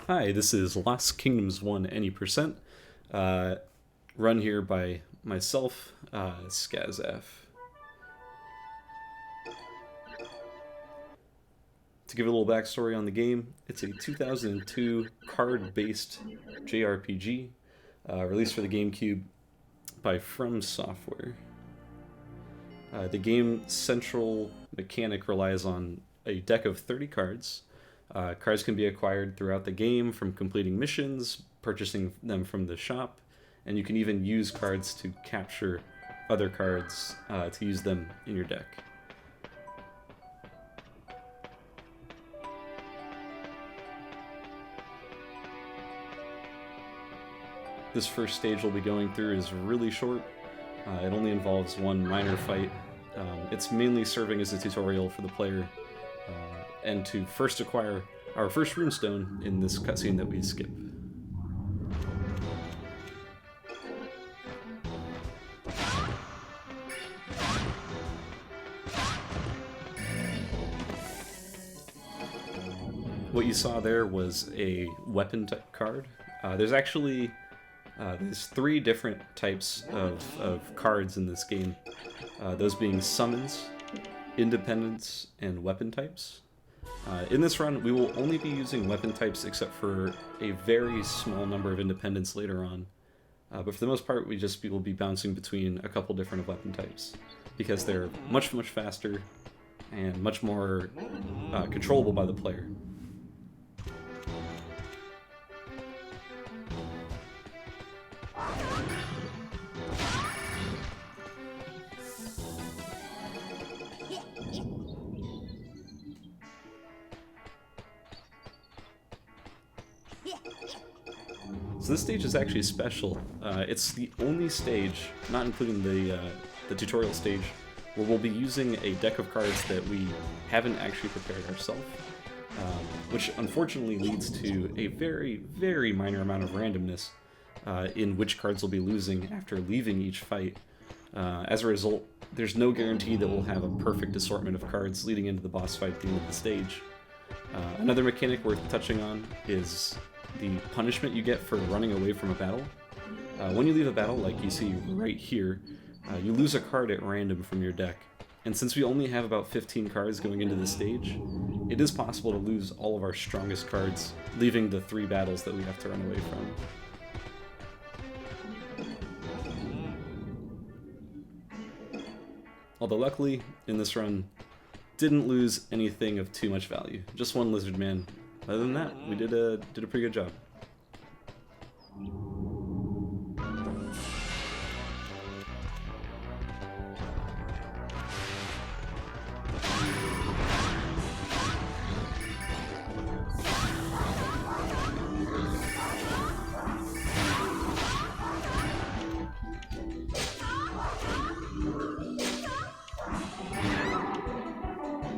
Hi, this is Lost Kingdoms 1 Any Percent, run here by myself, Skazaf. To give a little backstory on the game, it's a 2002 card-based JRPG released for the GameCube by From Software. The game's central mechanic relies on a deck of 30 cards. Cards can be acquired throughout the game from completing missions, purchasing them from the shop, and you can even use cards to capture other cards to use them in your deck. This first stage we'll be going through is really short. It only involves one minor fight. It's mainly serving as a tutorial for the player and to first acquire our first runestone in this cutscene that we skip. What you saw there was a weapon type card. There's actually there's three different types of cards in this game, those being summons, independence, and weapon types. In this run, we will only be using weapon types except for a very small number of independents later on. But for the most part, we will be bouncing between a couple different weapon types because they're much faster and much more controllable by the player. So this stage is actually special. It's the only stage, not including the tutorial stage, where we'll be using a deck of cards that we haven't actually prepared ourselves, which unfortunately leads to a very minor amount of randomness in which cards we'll be losing after leaving each fight. As a result, there's no guarantee that we'll have a perfect assortment of cards leading into the boss fight at the end of the stage. Another mechanic worth touching on is the punishment you get for running away from a battle. When you leave a battle, like you see right here, you lose a card at random from your deck. And since we only have about 15 cards going into this stage, it is possible to lose all of our strongest cards, leaving the 3 battles that we have to run away from. Although luckily, in this run, didn't lose anything of too much value. Just one lizard man. Other than that, we did a pretty good job.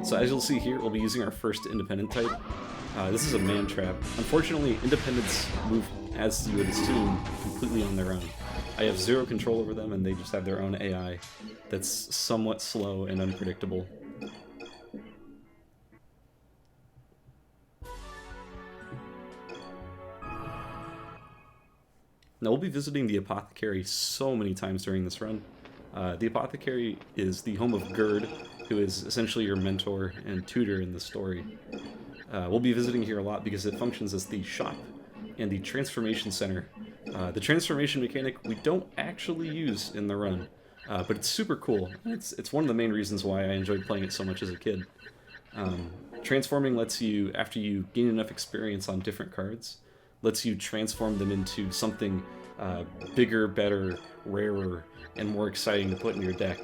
So as you'll see here, we'll be using our first independent type. This is a man trap. Unfortunately, independents move, as you would assume, completely on their own. I have zero control over them, and they just have their own AI that's somewhat slow and unpredictable. Now, we'll be visiting the Apothecary so many times during this run. The Apothecary is the home of Gerd, who is essentially your mentor and tutor in the story. We'll be visiting here a lot because it functions as the shop and the transformation center. The transformation mechanic we don't actually use in the run, but it's super cool. It's one of the main reasons why I enjoyed playing it so much as a kid. Transforming lets you, after you gain enough experience on different cards, lets you transform them into something bigger, better, rarer, and more exciting to put in your deck.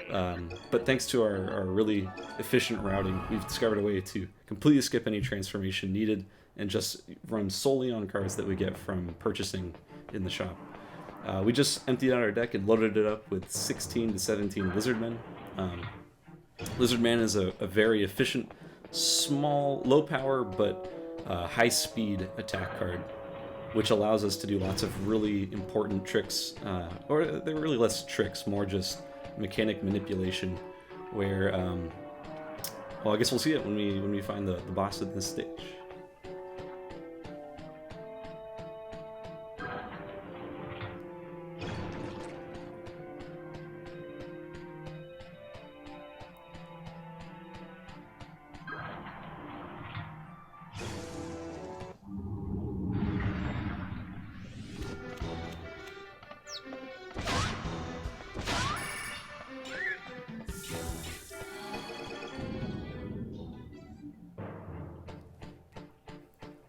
But thanks to our really efficient routing, we've discovered a way to completely skip any transformation needed and just run solely on cards that we get from purchasing in the shop. We just emptied out our deck and loaded it up with 16 to 17 Lizardmen. Lizardman is a very efficient, small, low power, but high speed attack card, which allows us to do lots of really important tricks, or they're really less tricks, more just mechanic manipulation, where well, I guess we'll see it when we find the boss at this stage.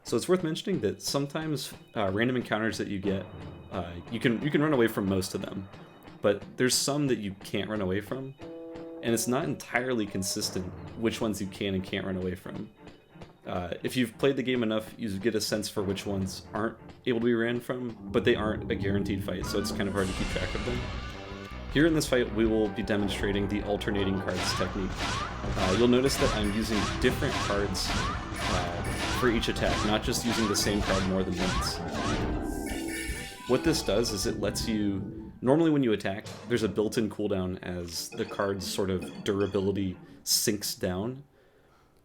So it's worth mentioning that sometimes random encounters that you get, you can run away from most of them, but there's some that you can't run away from, and it's not entirely consistent which ones you can and can't run away from. If you've played the game enough, you get a sense for which ones aren't able to be ran from, but they aren't a guaranteed fight, so it's kind of hard to keep track of them. Here in this fight, we will be demonstrating the alternating cards technique. You'll notice that I'm using different cards for each attack, not just using the same card more than once. What this does is it lets you... Normally when you attack, there's a built-in cooldown as the card's sort of durability sinks down.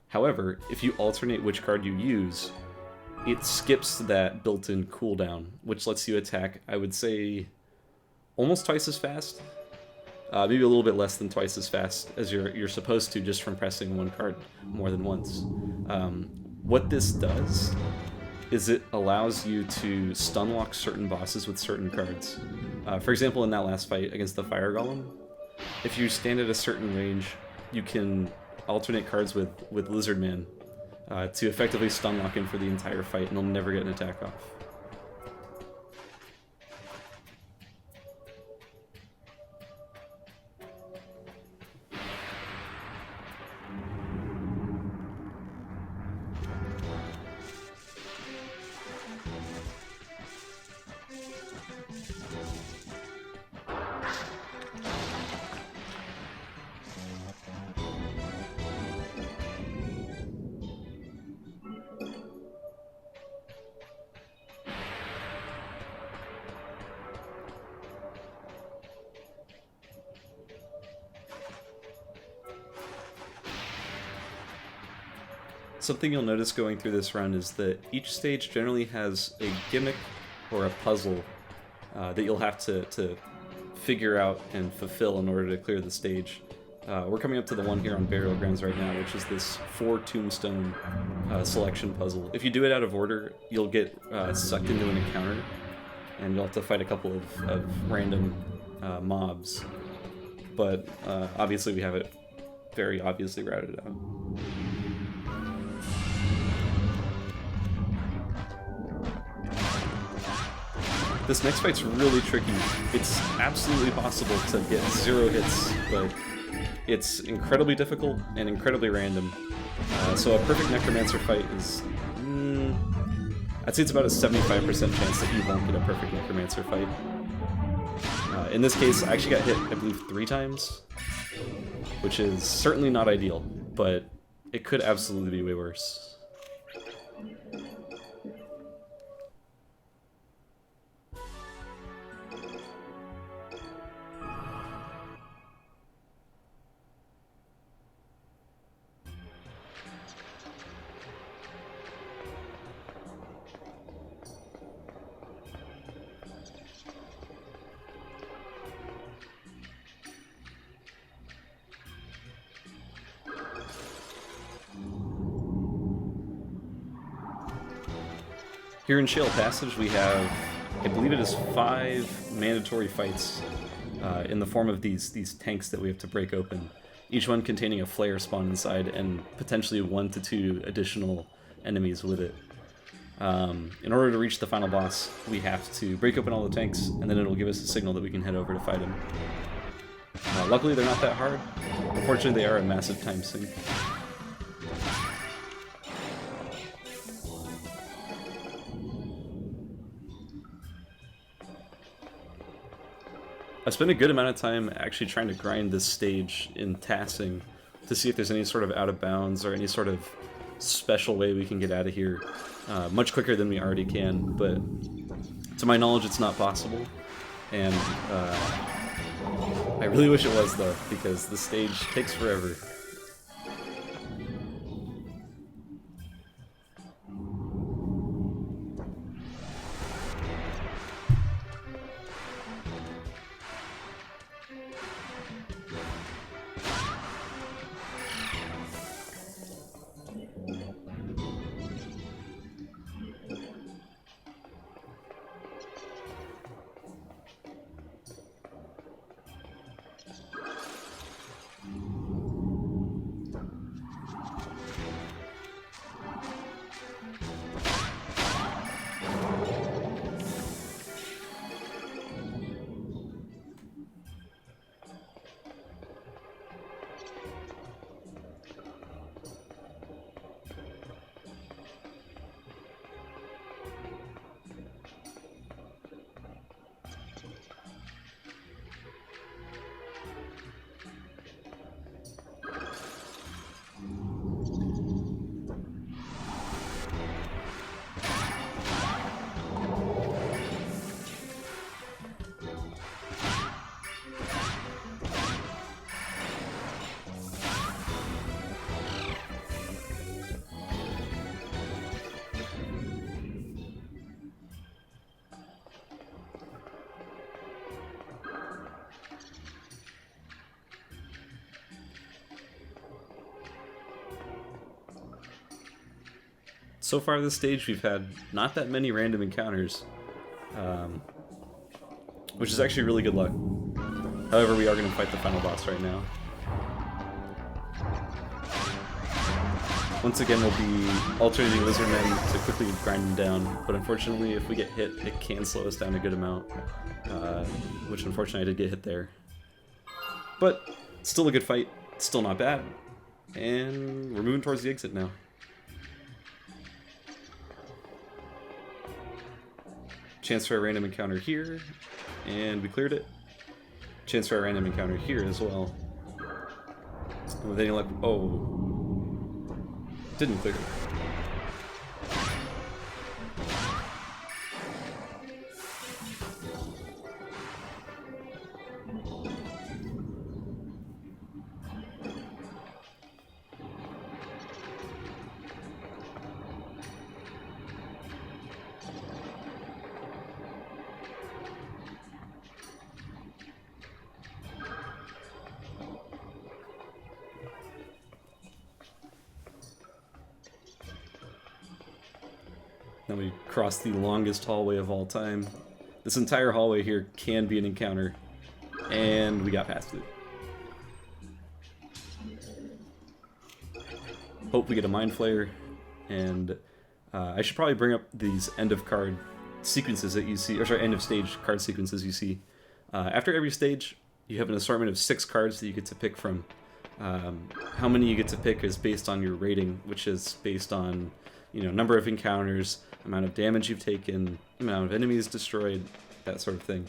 However, if you alternate which card you use, it skips that built-in cooldown, which lets you attack, I would say, almost twice as fast. Maybe a little bit less than twice as fast as you're supposed to just from pressing one card more than once. What this does is it allows you to stun lock certain bosses with certain cards. For example, in that last fight against the Fire Golem, if you stand at a certain range, you can alternate cards with Lizard Man to effectively stun lock him for the entire fight, and he'll never get an attack off. Something you'll notice going through this run is that each stage generally has a gimmick or a puzzle that you'll have to figure out and fulfill in order to clear the stage. We're coming up to the one here on Burial Grounds right now, which is this 4 tombstone selection puzzle. If you do it out of order, you'll get sucked into an encounter, and you'll have to fight a couple of random mobs. But obviously we have it very obviously routed out. This next fight's really tricky. It's absolutely possible to get 0 hits, but it's incredibly difficult and incredibly random. So a perfect Necromancer fight is... I'd say it's about a 75% chance that you won't get a perfect Necromancer fight. In this case, I actually got hit, I believe, 3 times, which is certainly not ideal, but it could absolutely be way worse. Here in Shale Passage we have, I believe it is 5 mandatory fights in the form of these tanks that we have to break open, each one containing a flare spawn inside and potentially 1 to 2 additional enemies with it. In order to reach the final boss, we have to break open all the tanks, and then it'll give us a signal that we can head over to fight him. Luckily they're not that hard. Unfortunately they are a massive time sink. I spent a good amount of time actually trying to grind this stage in tassing to see if there's any sort of out of bounds or any sort of special way we can get out of here much quicker than we already can, but to my knowledge it's not possible, and I really wish it was though, because the stage takes forever. so far this stage we've had not that many random encounters, which is actually really good luck. However, we are going to fight the final boss right now. Once again, we'll be alternating Lizardmen to quickly grind them down, but unfortunately if we get hit, it can slow us down a good amount, which unfortunately I did get hit there. But still a good fight, still not bad, and we're moving towards the exit now. Chance for a random encounter here, and we cleared it. Chance for a random encounter here as well. And with any luck, oh, didn't clear it. Then we cross the longest hallway of all time. This entire hallway here can be an encounter, and we got past it. Hope we get a Mind Flayer, and I should probably bring up these end of card sequences that you see, or sorry, end of stage card sequences you see. After every stage, you have an assortment of 6 cards that you get to pick from. How many you get to pick is based on your rating, which is based on, you know, number of encounters, amount of damage you've taken, amount of enemies destroyed, that sort of thing.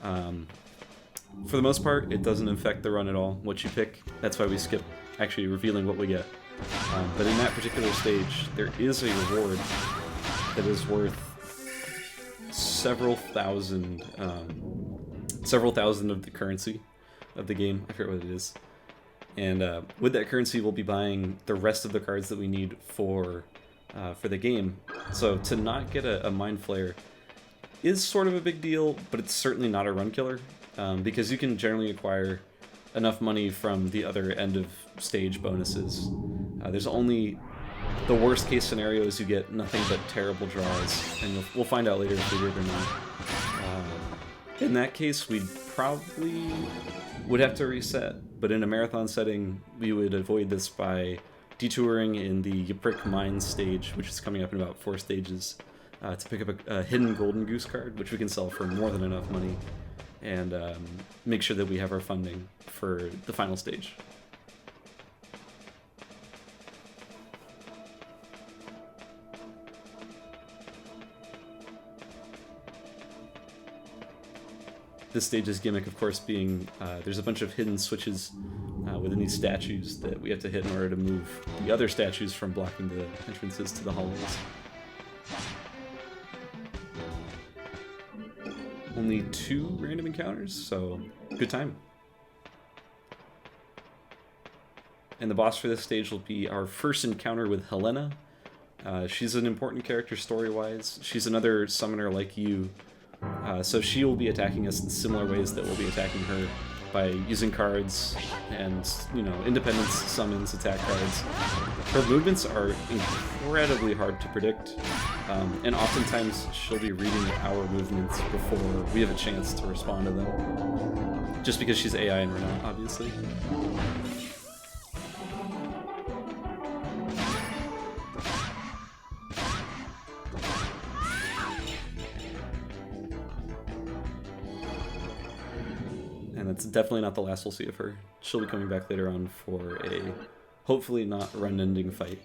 For the most part, it doesn't affect the run at all, what you pick. That's why we skip actually revealing what we get. But in that particular stage, there is a reward that is worth several thousand of the currency of the game. I forget what it is. And with that currency, we'll be buying the rest of the cards that we need for the game. So to not get a Mind Flayer is sort of a big deal, but it's certainly not a run killer, because you can generally acquire enough money from the other end of stage bonuses. There's only the worst case scenarios, you get nothing but terrible draws, and we'll find out later if we did or not. In that case, we probably would have to reset, but in a marathon setting, we would avoid this by detouring in the Yprick Mines stage, which is coming up in about 4 stages, to pick up a hidden Golden Goose card, which we can sell for more than enough money, and make sure that we have our funding for the final stage. This stage's gimmick, of course, being there's a bunch of hidden switches within these statues that we have to hit in order to move the other statues from blocking the entrances to the hallways. Only 2 random encounters, so good time. And the boss for this stage will be our first encounter with Helena. She's an important character story-wise. She's another summoner like you. So she will be attacking us in similar ways that we'll be attacking her, by using cards and, you know, independence, summons, attack cards. Her movements are incredibly hard to predict, and oftentimes she'll be reading our movements before we have a chance to respond to them, just because she's AI and we're not, obviously. It's definitely not the last we'll see of her. She'll be coming back later on for a, hopefully not run-ending fight.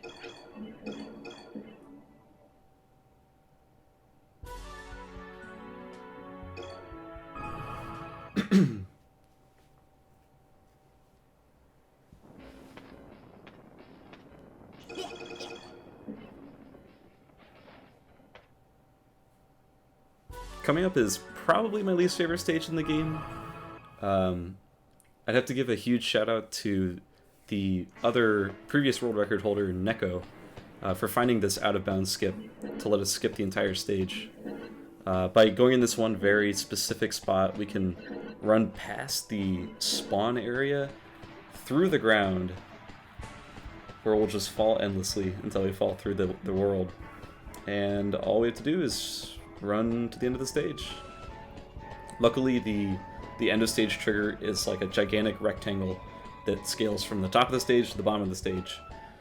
Coming up is probably my least favorite stage in the game. I'd have to give a huge shout out to the other previous world record holder, Necro, for finding this out-of-bounds skip to let us skip the entire stage. By going in this one very specific spot, we can run past the spawn area through the ground, where we'll just fall endlessly until we fall through the world. and all we have to do is run to the end of the stage. Luckily, the end of stage trigger is like a gigantic rectangle that scales from the top of the stage to the bottom of the stage.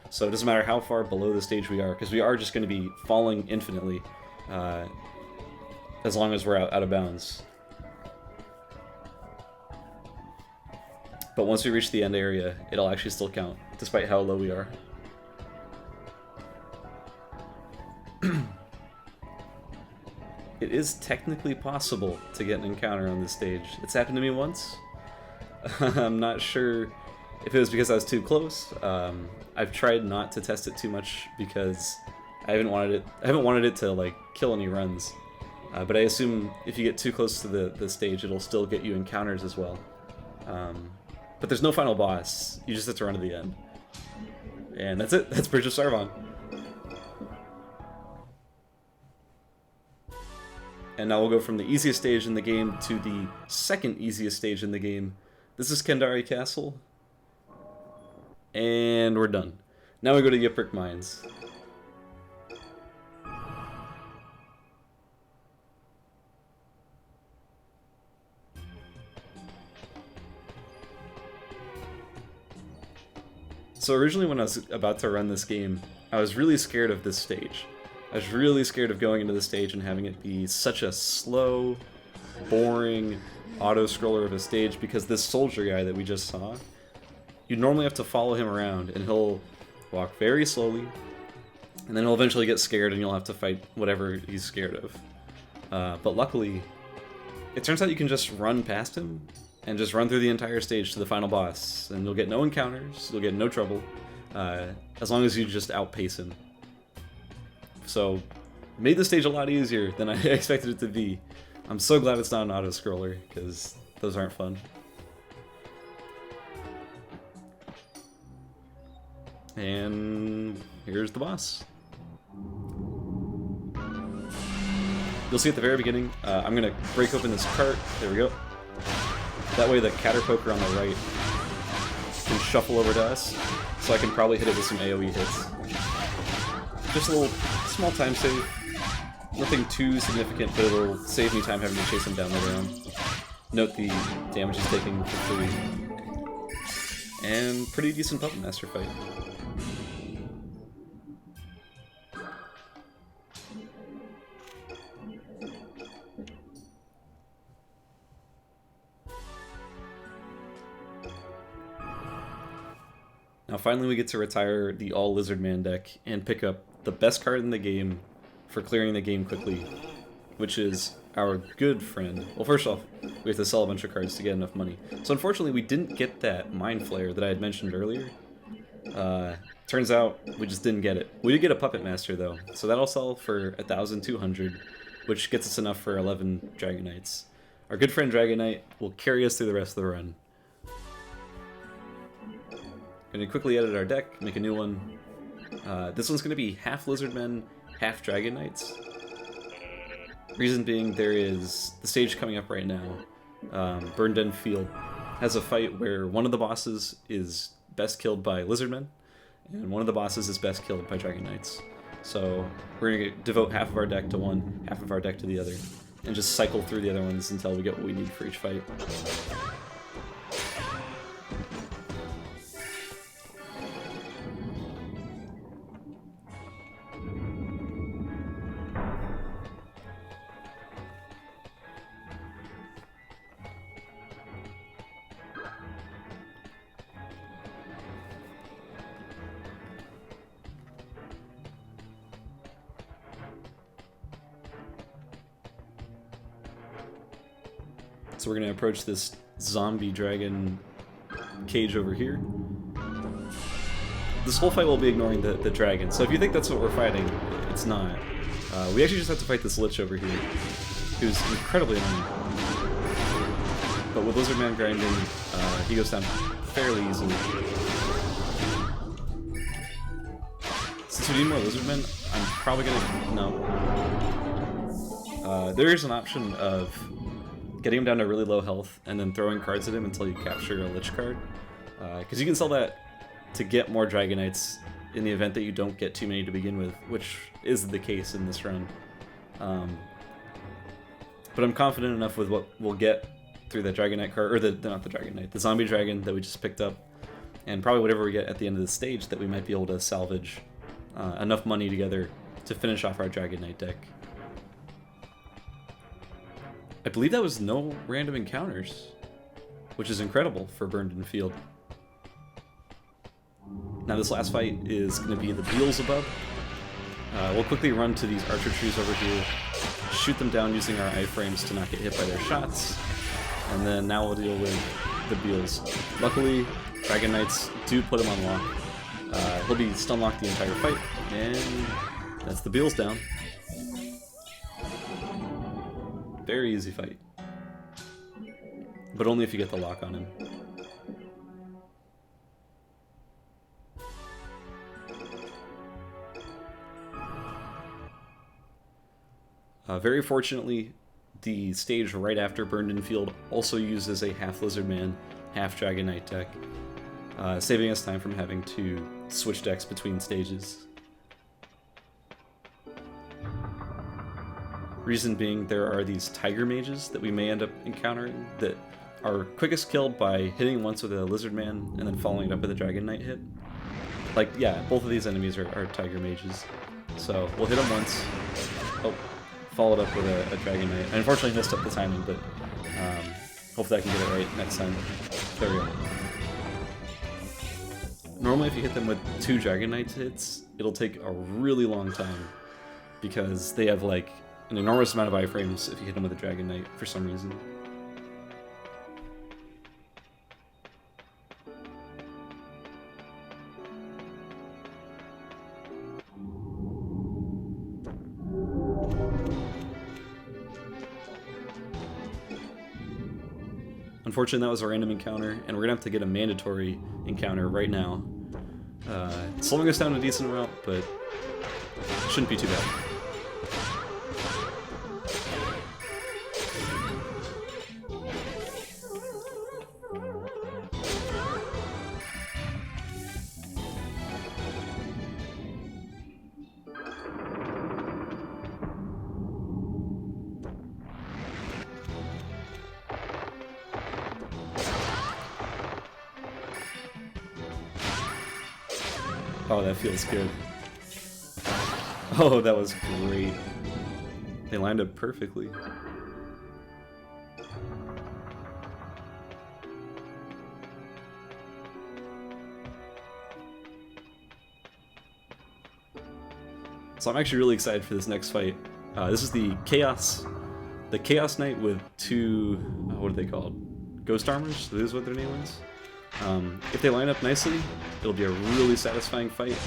So it doesn't matter how far below the stage we are, because we are just going to be falling infinitely as long as we're out of bounds. But once we reach the end area, it'll actually still count, despite how low we are. It is technically possible to get an encounter on this stage. It's happened to me once. I'm not sure if it was because I was too close. I've tried not to test it too much because I haven't wanted it to like kill any runs. But I assume if you get too close to the stage, it'll still get you encounters as well. But there's no final boss. You just have to run to the end. And that's it. That's Bridge of Sarvon. And now we'll go from the easiest stage in the game to the second easiest stage in the game. This is Kendari Castle. And we're done. Now we go to the Ypres Mines. So originally when I was about to run this game, I was really scared of this stage. I was really scared of going into the stage and having it be such a slow, boring auto-scroller of a stage, because this soldier guy that we just saw, you normally have to follow him around and he'll walk very slowly, and then he'll eventually get scared and you'll have to fight whatever he's scared of. But luckily, it turns out you can just run past him and just run through the entire stage to the final boss, and you'll get no encounters, you'll get no trouble, as long as you just outpace him. So, made the stage a lot easier than I expected it to be. I'm so glad it's not an auto-scroller, because those aren't fun. And here's the boss. You'll see at the very beginning, I'm going to break open this cart. There we go. That way the Caterpoker on the right can shuffle over to us, so I can probably hit it with some AoE hits. Just a little small time save. Nothing too significant, but it'll save me time having to chase him down later on. Note the damage he's taking for free. And pretty decent Puppet Master fight. Now finally we get to retire the all Lizard Man deck and pick up the best card in the game for clearing the game quickly, which is our good friend. Well, first off, we have to sell a bunch of cards to get enough money. So unfortunately we didn't get that Mind Flayer that I had mentioned earlier. Turns out we just didn't get it. We did get a Puppet Master though, so that'll sell for 1,200, which gets us enough for 11 Dragon Knights. Our good friend Dragon Knight will carry us through the rest of the run. Gonna quickly edit our deck, make a new one. This one's gonna be half Lizardmen, half Dragon Knights. Reason being, there is the stage coming up right now. Burned End Field has a fight where one of the bosses is best killed by Lizardmen, and one of the bosses is best killed by Dragon Knights. So we're gonna devote half of our deck to one, half of our deck to the other, and just cycle through the other ones until we get what we need for each fight. So we're going to approach this zombie dragon cage over here. This whole fight will be ignoring the dragon, so if you think that's what we're fighting, it's not. We actually just have to fight this Lich over here, who's incredibly annoying. But with Lizardman grinding, he goes down fairly easily. Since we need more Lizardmen, I'm probably gonna... no. There is an option of getting him down to really low health and then throwing cards at him until you capture a Lich card. Because you can sell that to get more Dragon Knights in the event that you don't get too many to begin with, which is the case in this run. But I'm confident enough with what we'll get through the Dragon Knight card, or not the Dragon Knight, the Zombie Dragon that we just picked up, and probably whatever we get at the end of the stage, that we might be able to salvage enough money together to finish off our Dragon Knight deck. I believe that was no random encounters, which is incredible for Burned Field. Now this last fight is going to be the Beelzebub. We'll quickly run to these archer trees over here, shoot them down using our iframes to not get hit by their shots, and then now we'll deal with the Beels. Luckily, Dragon Knights do put him on lock. He'll be stun locked the entire fight, and that's the Beels down. Very easy fight. But only if you get the lock on him. Very fortunately, the stage right after Burned Field also uses a half Lizard Man, half Dragon Knight deck, saving us time from having to switch decks between stages. Reason being, there are these Tiger Mages that we may end up encountering that are quickest killed by hitting once with a Lizard Man and then following it up with a Dragon Knight hit. Like, yeah, both of these enemies are Tiger Mages. So, we'll hit them once. Oh, followed up with a Dragon Knight. I unfortunately messed up the timing, but hopefully I can get it right next time. There we go. Normally if you hit them with 2 Dragon Knight hits, it'll take a really long time because they have like an enormous amount of iframes if you hit them with a Dragon Knight for some reason. Unfortunately, that was a random encounter, and we're gonna have to get a mandatory encounter right now. It's slowing us down a decent amount, but shouldn't be too bad. Oh, that feels good. Oh, that was great. They lined up perfectly. So I'm actually really excited for this next fight. This is the Chaos Knight with 2, what are they called? Ghost Armors? This is what their name is. If they line up nicely, it'll be a really satisfying fight.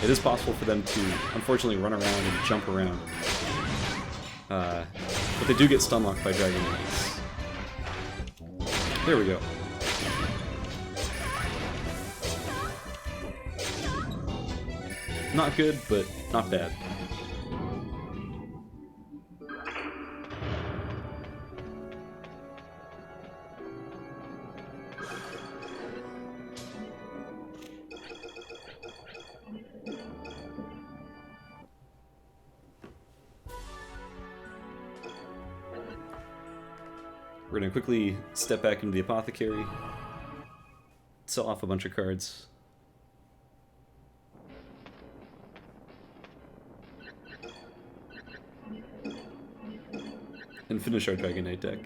It is possible for them to, unfortunately, run around and jump around. But they do get stun locked by Dragon Knights. There we go. Not good, but not bad. We're going to quickly step back into the Apothecary, sell off a bunch of cards. And finish our Dragon Knight deck.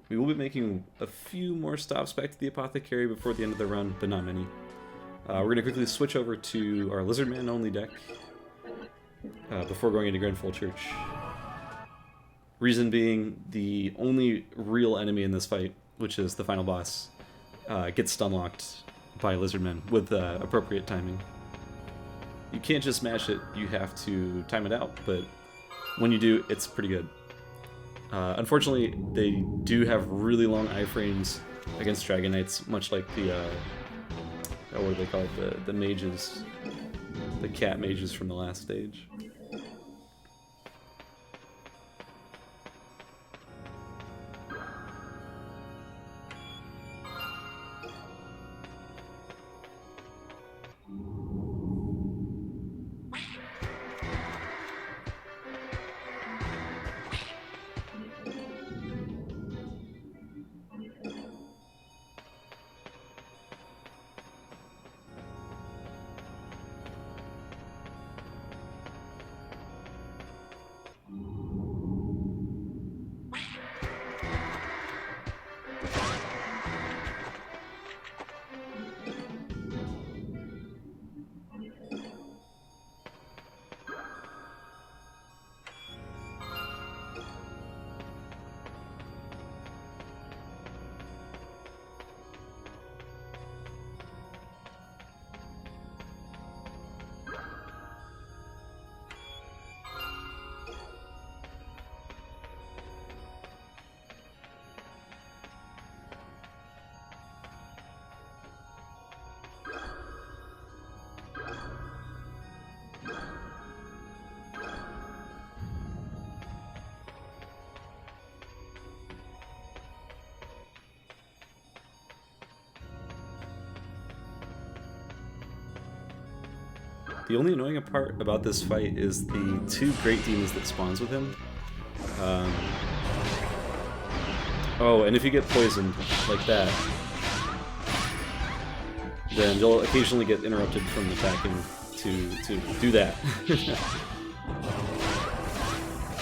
We will be making a few more stops back to the Apothecary before the end of the run, but not many. We're going to quickly switch over to our Lizard Man only deck before going into Grandfold Church. Reason being, the only real enemy in this fight, which is the final boss, gets stun locked by Lizard Men with appropriate timing. You can't just smash it, you have to time it out, but when you do, it's pretty good. Unfortunately, they do have really long iframes against Dragon Knights, much like the what do they call it? The mages. The cat mages from the last stage. The only annoying part about this fight is the 2 great demons that spawns with him. Oh, and if you get poisoned like that, then you'll occasionally get interrupted from attacking to do that.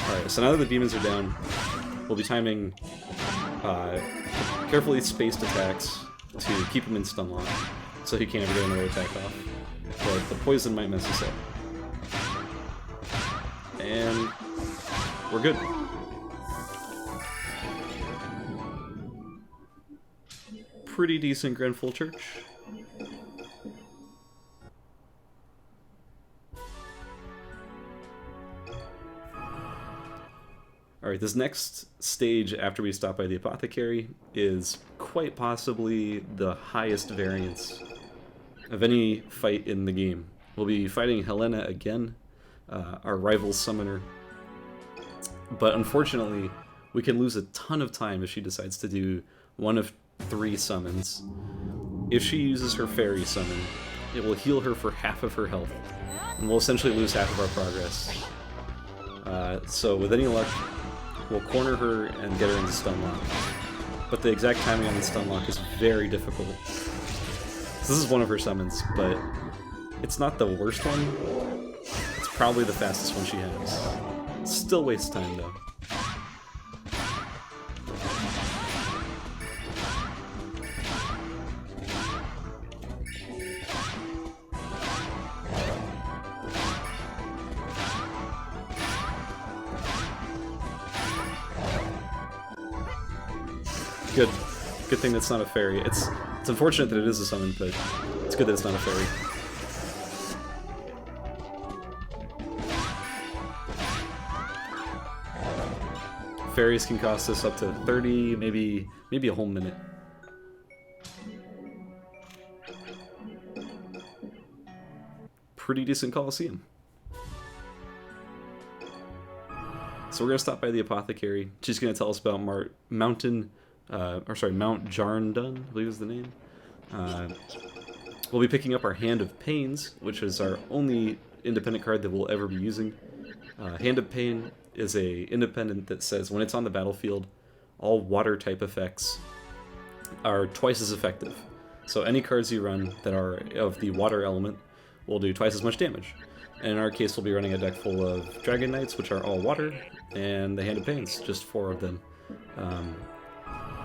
Alright, so now that the demons are down, we'll be timing carefully spaced attacks to keep him in stun lock, so he can't ever get another attack off. But the poison might mess us up. And we're good. Pretty decent Grandfold Church. Alright, this next stage after we stop by the Apothecary is quite possibly the highest variance of any fight in the game. We'll be fighting Helena again, our rival summoner. But unfortunately, we can lose a ton of time if she decides to do one of 3 summons. If she uses her fairy summon, it will heal her for half of her health, and we'll essentially lose half of our progress. So with any luck, we'll corner her and get her into stun lock. But the exact timing on the stun lock is very difficult. So this is one of her summons, but it's not the worst one. It's probably the fastest one she has. Still wastes time though. Good. Good thing that's not a fairy. It's unfortunate that it is a summon, but it's good that it's not a fairy. Fairies can cost us up to 30, maybe a whole minute. Pretty decent Coliseum. So we're gonna stop by the Apothecary. She's gonna tell us about Mount Jarndun, I believe is the name. We'll be picking up our Hand of Pains, which is our only independent card that we'll ever be using. Hand of Pain is a independent that says when it's on the battlefield, all water type effects are twice as effective. So any cards you run that are of the water element will do twice as much damage. And in our case, we'll be running a deck full of Dragon Knights, which are all water, and the Hand of Pains, just 4 of them.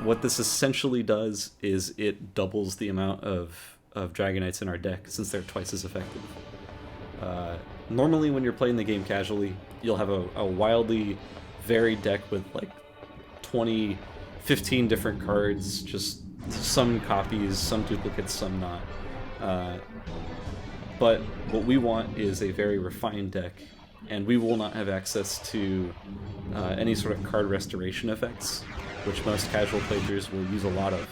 What this essentially does is it doubles the amount of Dragon Knights in our deck, since they're twice as effective. Normally when you're playing the game casually, you'll have a wildly varied deck with like 20, 15 different cards, just some copies, some duplicates, some not. But what we want is a very refined deck, and we will not have access to any sort of card restoration effects, which most casual players will use a lot of.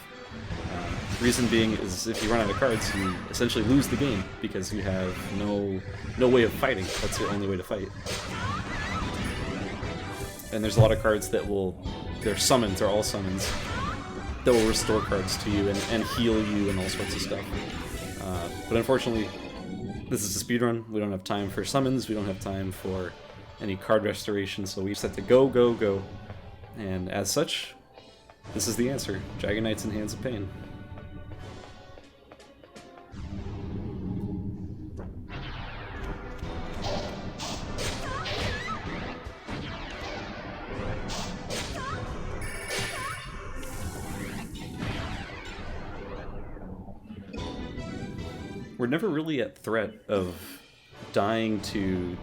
Reason being is if you run out of cards, you essentially lose the game because you have no way of fighting. That's your only way to fight. And there's a lot of cards that they're summons, they're all summons, that will restore cards to you and heal you and all sorts of stuff. But unfortunately, this is a speedrun. We don't have time for summons, we don't have time for any card restoration, so we just have to go, go, go. And as such, this is the answer. Dragon Knights and Hands of Pain. We're never really at threat of dying to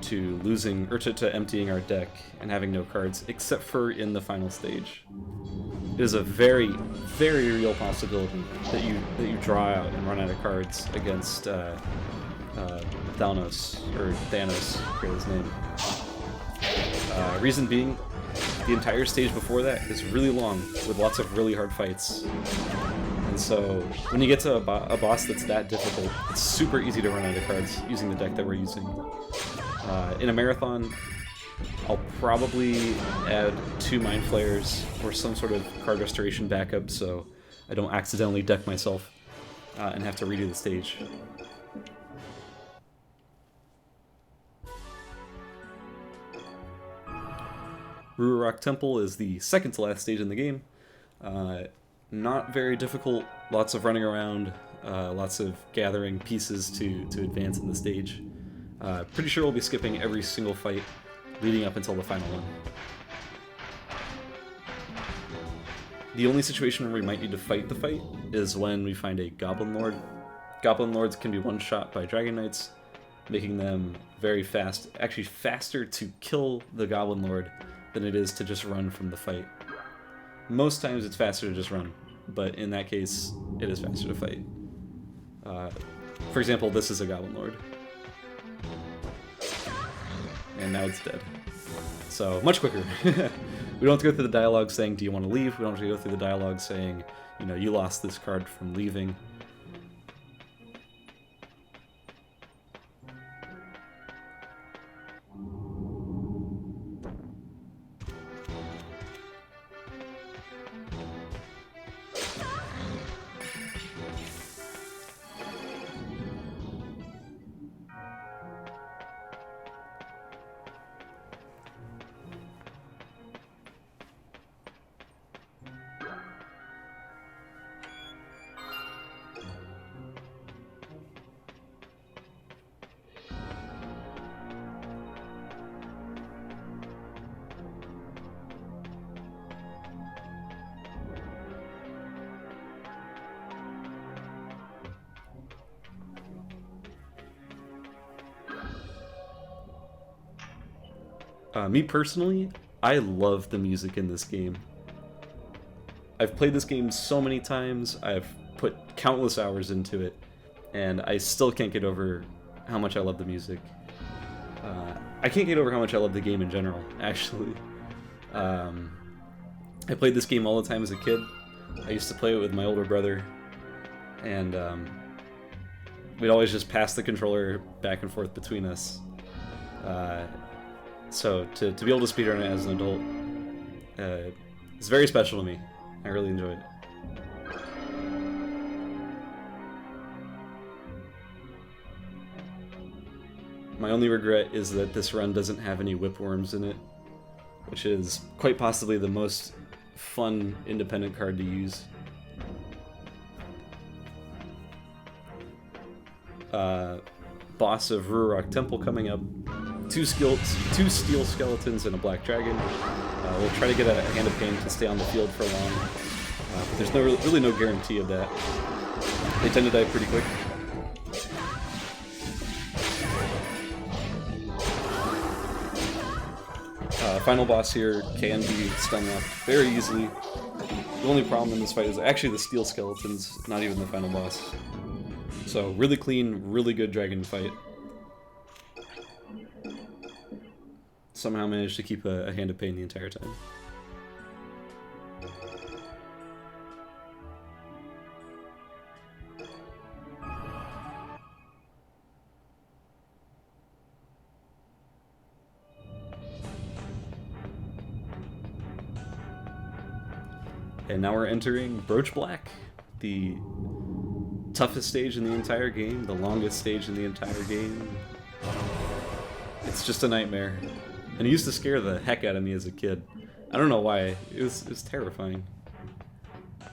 losing or to emptying our deck and having no cards, except for in the final stage. It is a very, very real possibility that you draw out and run out of cards against Thanos, or Thanos, I forget his name. Reason being, the entire stage before that is really long, with lots of really hard fights. And so, when you get to a boss that's that difficult, it's super easy to run out of cards using the deck that we're using. In a marathon, I'll probably add 2 Mind Flayers or some sort of card restoration backup so I don't accidentally deck myself and have to redo the stage. Rock Temple is the second to last stage in the game. Not very difficult, lots of running around, lots of gathering pieces to advance in the stage. Pretty sure we'll be skipping every single fight leading up until the final one. The only situation where we might need to fight the fight is when we find a Goblin Lord. Goblin Lords can be one-shot by Dragon Knights, making them very fast, actually faster to kill the Goblin Lord than it is to just run from the fight. Most times it's faster to just run, but in that case, it is faster to fight. For example, this is a Goblin Lord. And now it's dead. So, much quicker. We don't have to go through the dialogue saying, do you want to leave? We don't have to go through the dialogue saying, you know, you lost this card from leaving. Me personally, I love the music in this game. I've played this game so many times, I've put countless hours into it, and I still can't get over how much I love the music. I can't get over how much I love the game in general, actually. I played this game all the time as a kid. I used to play it with my older brother, and we'd always just pass the controller back and forth between us. So to be able to speedrun it as an adult is very special to me. I really enjoy it. My only regret is that this run doesn't have any whipworms in it, which is quite possibly the most fun independent card to use. Boss of Rock Temple coming up. Two steel skeletons and a black dragon. We'll try to get a Hand of Pain to stay on the field for long, but there's really no guarantee of that. They tend to die pretty quick. Final boss here can be stun locked very easily. The only problem in this fight is actually the steel skeletons, not even the final boss. So really clean, really good dragon fight. Somehow managed to keep a Hand of Pain the entire time. And now we're entering Brooch Black, the toughest stage in the entire game, the longest stage in the entire game. It's just a nightmare. And it used to scare the heck out of me as a kid. I don't know why. It was terrifying. I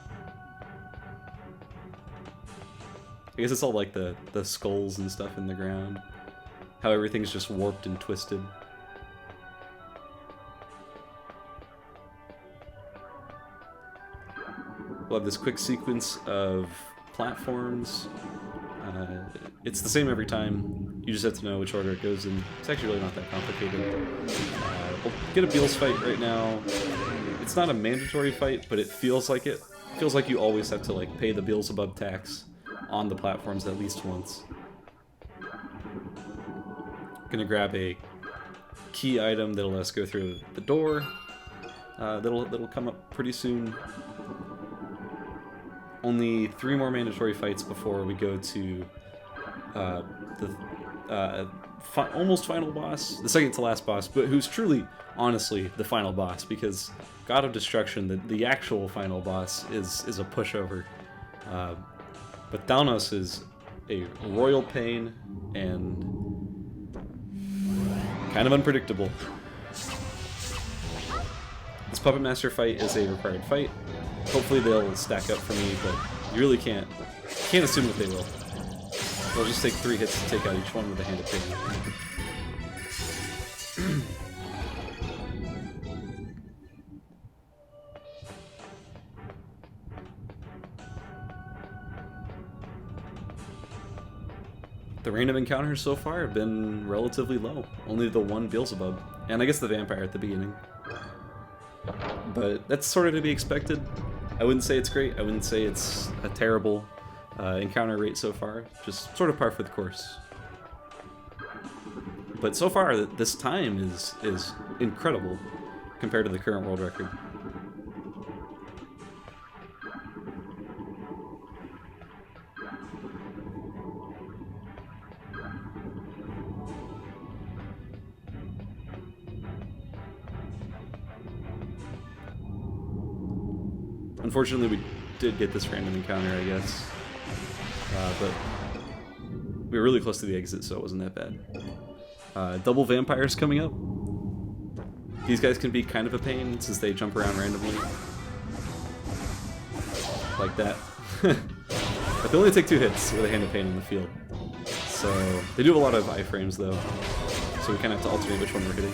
guess it's all like the skulls and stuff in the ground. How everything's just warped and twisted. We'll have this quick sequence of platforms. It's the same every time. You just have to know which order it goes in. It's actually really not that complicated. We'll get a Beals fight right now. It's not a mandatory fight, but it feels like it. It feels like you always have to like pay the Beals above tax on the platforms at least once. Gonna grab a key item that'll let us go through the door. That'll come up pretty soon. Only 3 more mandatory fights before we go to the almost final boss, the second to last boss, but who's truly, honestly, the final boss, because God of Destruction, the actual final boss, is a pushover. But Thanos is a royal pain and kind of unpredictable. This Puppet Master fight is a required fight. Hopefully they'll stack up for me, but you really can't assume that they will. They'll just take 3 hits to take out each one with a Hand of Pain. The random encounters so far have been relatively low. Only the one Beelzebub. And I guess the vampire at the beginning. But that's sort of to be expected. I wouldn't say it's great. I wouldn't say it's a terrible encounter rate so far. Just sort of par for the course. But so far, this time is incredible compared to the current world record. Unfortunately, we did get this random encounter, I guess. But we were really close to the exit, so it wasn't that bad. Double vampires coming up. These guys can be kind of a pain since they jump around randomly. Like that. But they only take 2 hits with a Hand of Pain in the field. So they do have a lot of iframes though. So we kind of have to alternate which one we're hitting.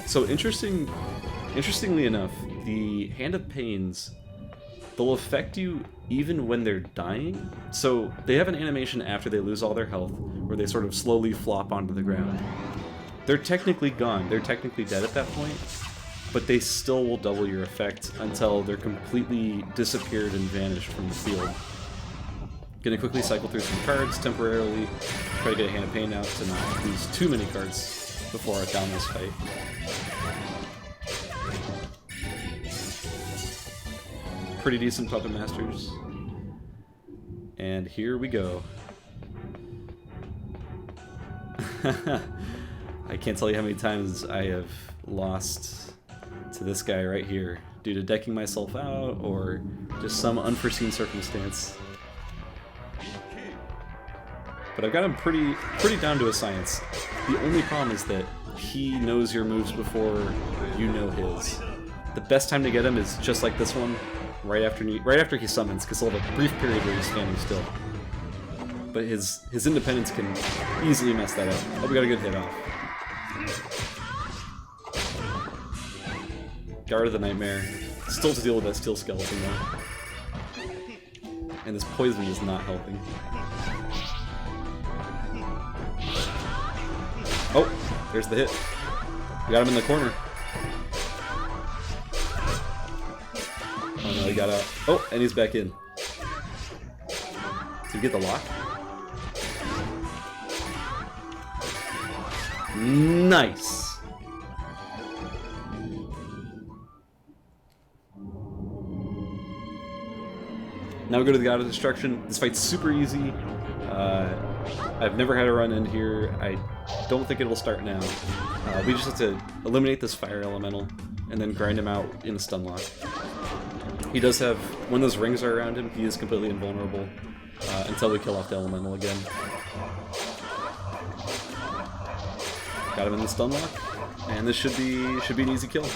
So interestingly enough, the Hand of Pains, they'll affect you even when they're dying. So they have an animation after they lose all their health, where they sort of slowly flop onto the ground. They're technically gone, they're technically dead at that point, but they still will double your effect until they're completely disappeared and vanished from the field. Gonna quickly cycle through some cards temporarily, try to get a Hand of Pain out to not lose too many cards before our Thanos fight. Pretty decent Puppet Masters. And here we go. I can't tell you how many times I have lost to this guy right here due to decking myself out or just some unforeseen circumstance. But I've got him pretty down to a science. The only problem is that he knows your moves before you know his. The best time to get him is just like this one, right after he summons, because he'll have a brief period where he's standing still. But his independence can easily mess that up. Oh, we got a good hit off. Guard of the Nightmare. Still to deal with that Steel Skeleton though. And this poison is not helping. Oh, there's the hit. We got him in the corner. Oh no, he got out. Oh, and he's back in. Did we get the lock? Nice! Now we go to the God of Destruction. This fight's super easy. I've never had a run in here. I don't think it will start now. We just have to eliminate this fire elemental and then grind him out in a stun lock. He does have, when those rings are around him, he is completely invulnerable until we kill off the elemental again. Got him in the stun lock, and this should be an easy kill.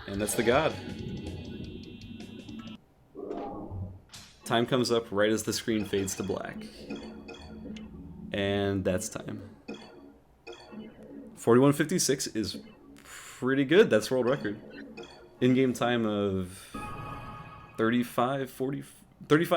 And that's the god. Time comes up right as the screen fades to black. And that's time. 41:56 is pretty good. That's world record. In-game time of 35, 40, 35.